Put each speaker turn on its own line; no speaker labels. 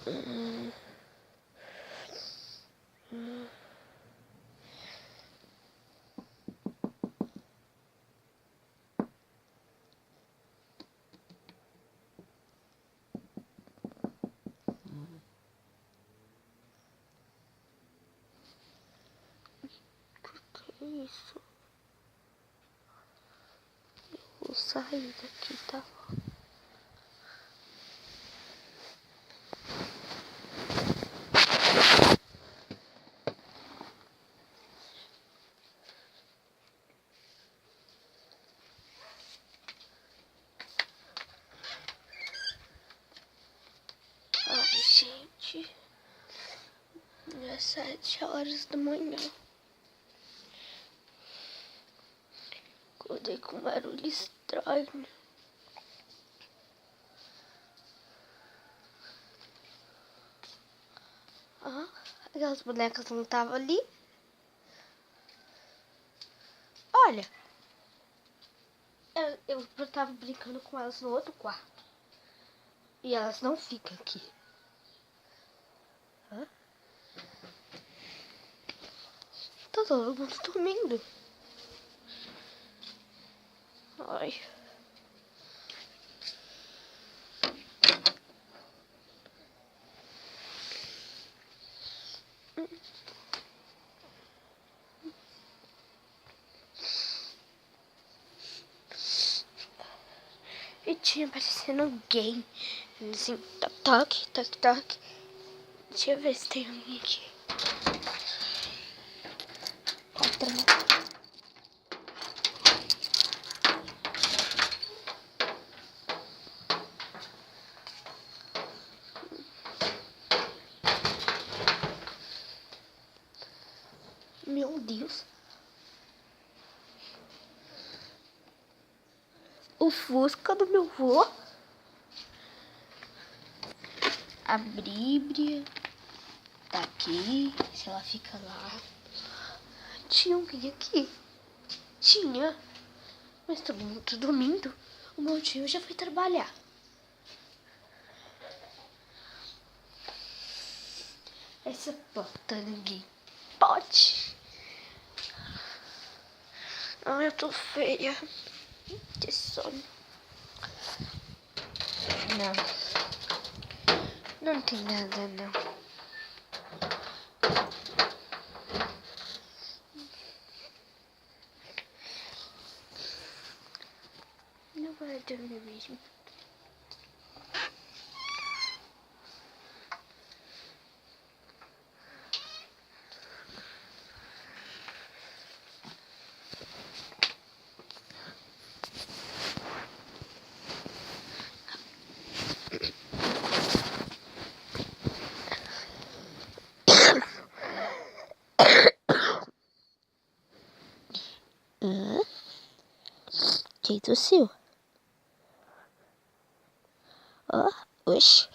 Que isso? Eu vou sair daqui, tá? Ai, gente. É 7 horas da manhã. Acordei com um barulho estranho. Ah, aquelas bonecas não estavam ali. Olha, eu tava brincando com elas no outro quarto. E elas não ficam aqui. Hã? Tá todo mundo dormindo. Ai. E tinha parecendo alguém. Assim, toque, toque, toque, toque. Deixa eu ver se tem alguém aqui. Outra. Meu Deus. O Fusca do meu vô. A Bíblia tá aqui. Se ela fica lá. Tinha alguém aqui? Tinha. Mas todo mundo tá dormindo. O meu tio já foi trabalhar. Essa porta ninguém pode. Ai, eu tô feia. Que sono. Não tem nada, não. Não vai dormir mesmo. Quem tossiu? Ó, oxe.